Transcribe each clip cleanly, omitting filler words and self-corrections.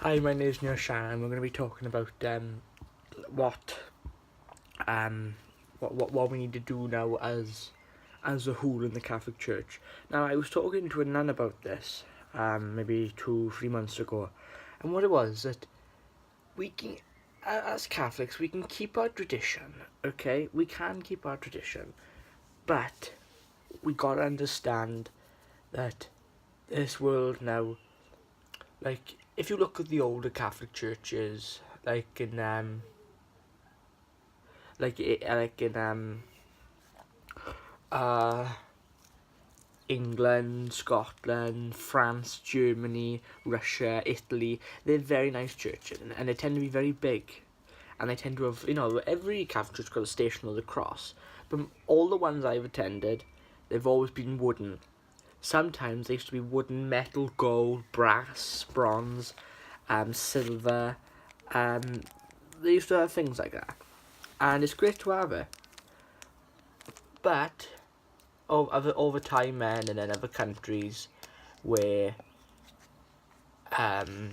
Hi, my name is Neil Shannon. We're going to be talking about what um what we need to do now as a whole in the Catholic Church. Now, I was talking to a nun about this maybe 2-3 months ago, and what it was that we can, as Catholics, we can keep our tradition. Okay, we can keep our tradition, but we gotta understand that this world now, like if you look at the older Catholic churches, like in uh England, Scotland, France, Germany, Russia, Italy, they're very nice churches, and they tend to be very big, and they tend to have, every Catholic church got a Station of the Cross, but all the ones I've attended, they've always been wooden. Sometimes they used to be wooden, metal, gold, brass, bronze, silver. Um, they used to have things like that, and it's great to have it. But over time, man, and in other countries where um,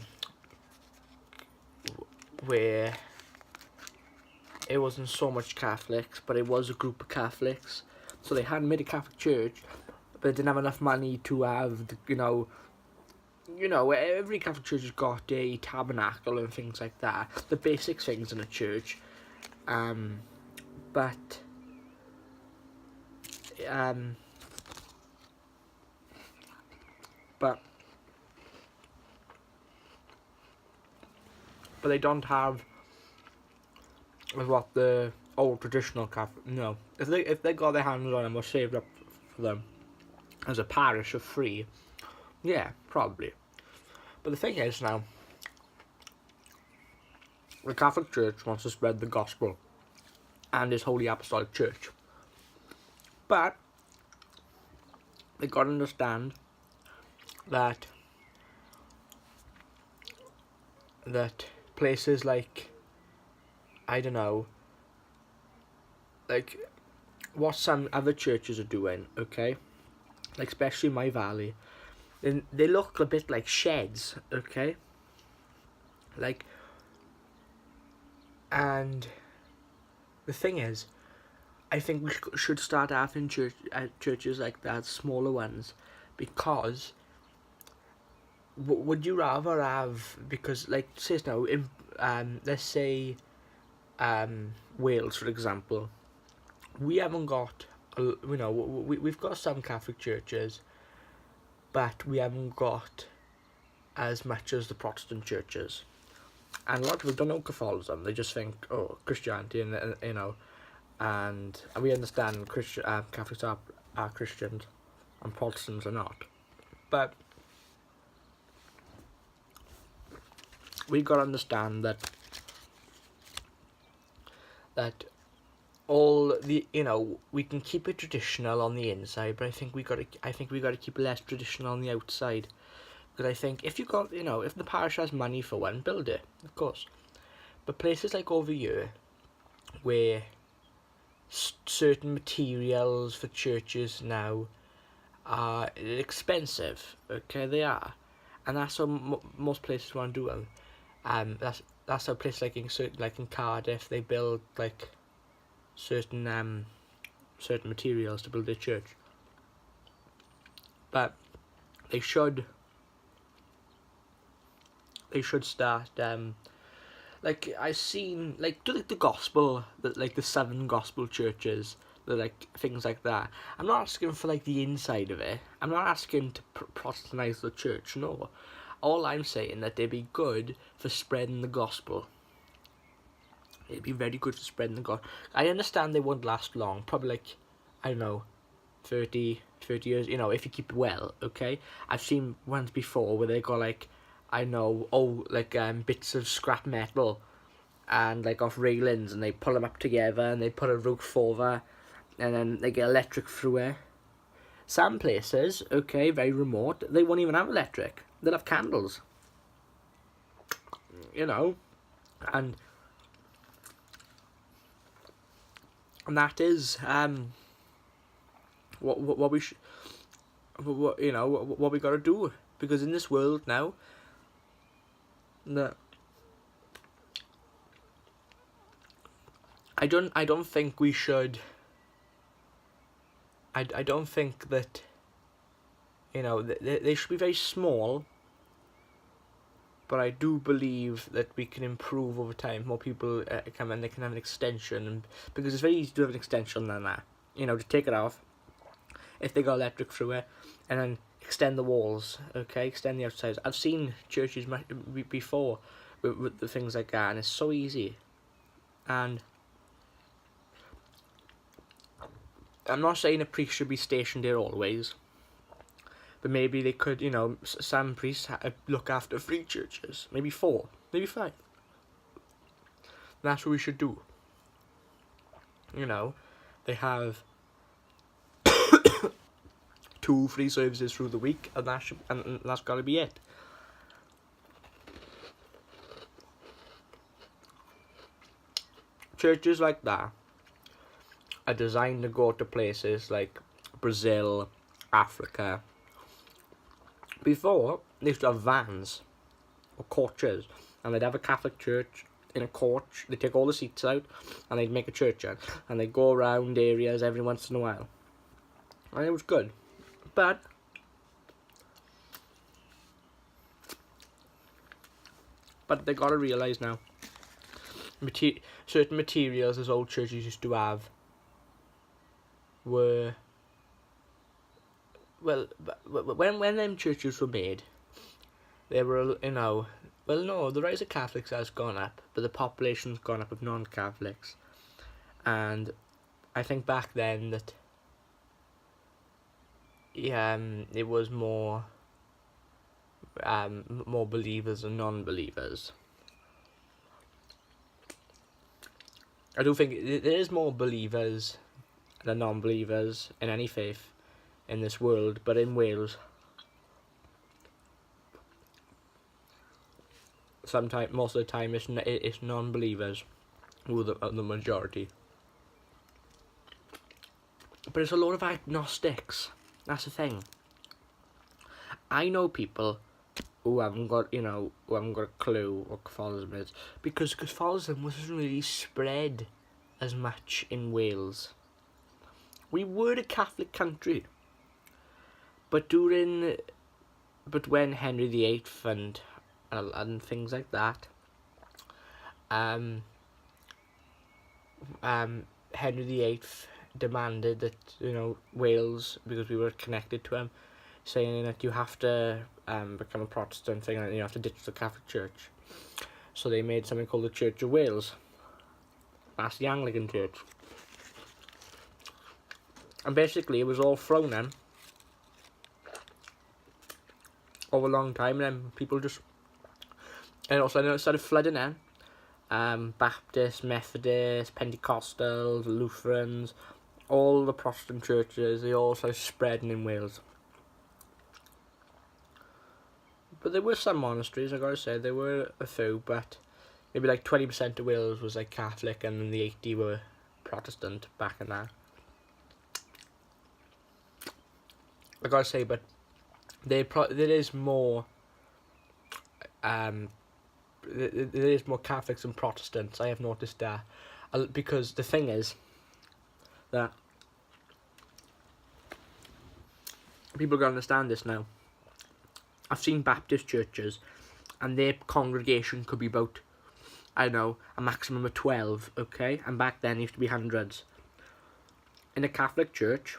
where it wasn't so much Catholics, but it was a group of Catholics, so they hadn't made a Catholic church, but they didn't have enough money to have every Catholic church has got a tabernacle and things like that, the basic things in a church, but um, but but they don't have what the old traditional Catholic. No, if they got their hands on them or saved up for them as a parish of free, yeah, probably. But the thing is now, the Catholic Church wants to spread the gospel and His Holy Apostolic Church, but they got to understand that places like, I don't know, like what some other churches are doing, okay, like especially my valley, then they look a bit like sheds, okay, like, and the thing is, I think we should start having churches like that, smaller ones, because would you rather have, because like say now in let's say Wales, for example, we haven't got we've got some Catholic churches, but we haven't got as much as the Protestant churches, and a lot of people don't know Catholicism. They just think, oh, Christianity, and we understand Catholics are Christians and Protestants are not, but we got to understand that all the we can keep it traditional on the inside, but I think we got to keep it less traditional on the outside, because I think if you got if the parish has money for one, build it, of course, but places like over here where certain materials for churches now are expensive, okay, they are, and that's what most places want to do them. That's how places like in Cardiff, they build like certain certain materials to build their church. But they should start like I've seen like do like the gospel, that like the 7 gospel churches, the like things like that. I'm not asking for like the inside of it. I'm not asking to Protestantize the church. No, all I'm saying that they'd be good for spreading the gospel. It'd be very good for spreading the gospel. I understand they won't last long. Probably like, I don't know, 30 years, if you keep it well, okay? I've seen ones before where they got like, I know, bits of scrap metal and like off railings, and they pull them up together and they put a roof over, and then they get electric through it. Some places, okay, very remote, they won't even have electric. They'll have candles, you know, and that is what we what we got to do, because in this world now, No. I don't think we should. I don't think that, you know, they should be very small, but I do believe that we can improve over time. More people come and they can have an extension, and because it's very easy to have an extension than that. You know, to take it off, if they got electric through it, and then extend the walls, okay, extend the outsides. I've seen churches before with the things like that, and it's so easy. And I'm not saying a priest should be stationed there always, but maybe they could, you know, some priests look after 3 churches, maybe 4, maybe 5. That's what we should do. You know, they have 2 free services through the week, and that's got to be it. Churches like that are designed to go to places like Brazil, Africa. Before, they used to have vans or coaches, and they'd have a Catholic church in a coach. They'd take all the seats out, and they'd make a church out, and they'd go around areas every once in a while. And it was good. But they got to realise now, certain materials as old churches used to have were, well, when them churches were made, they were, you know, well, no, the rise of Catholics has gone up, but the population's gone up of non-Catholics. And I think back then that it was more believers than non-believers. I do think there is more believers than non-believers in any faith in this world, but in Wales, most of the time, it's non-believers who are the majority. But it's a lot of agnostics. That's the thing. I know people who haven't got a clue what Catholicism is, because Catholicism wasn't really spread as much in Wales. We were a Catholic country, but when Henry VIII and things like that, Henry VIII demanded that, you know, Wales, because we were connected to him, saying that you have to become a Protestant thing, and you have to ditch the Catholic Church. So they made something called the Church of Wales. That's the Anglican Church. And basically it was all thrown in over a long time, and then people just, and also it started flooding in. Baptists, Methodists, Pentecostals, Lutherans, all the Protestant churches, they all started spreading in Wales. But there were some monasteries, I gotta say, there were a few, but maybe like 20% of Wales was like Catholic, and then the 80 were Protestant back in that. I gotta say, but there is more Catholics than Protestants. I have noticed that, because the thing is that people gotta understand this now. I've seen Baptist churches, and their congregation could be about, I don't know, a maximum of 12, okay? And back then it used to be hundreds. In a Catholic church,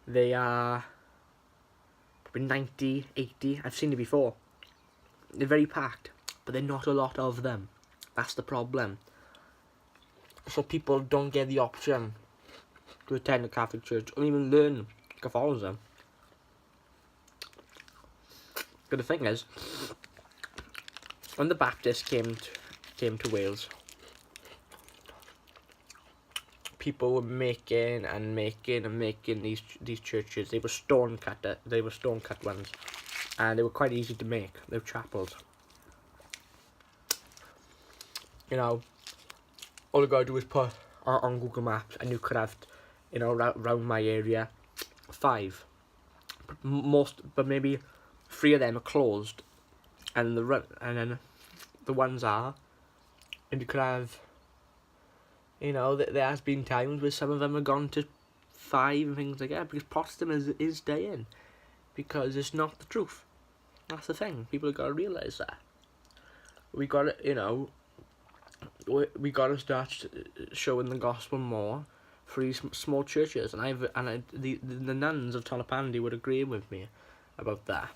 they are probably 90, 80. I've seen it before. They're very packed, but they're not a lot of them. That's the problem. So people don't get the option to attend a Catholic church or even learn Catholicism. But the thing is, when the Baptists came to Wales, people were making these churches. They were stone cut ones, and they were quite easy to make. They were chapels. You know, all you gotta do is put on Google Maps, and you could have, you know, around my area, 5 but maybe 3 of them are closed, and then the ones are, and you could have, there has been times where some of them have gone to 5 and things like that, because Protestantism is dying, because it's not the truth. That's the thing. People have got to realise that. We got to, we got to start showing the gospel more for these small churches, and the nuns of Tolopandi would agree with me about that.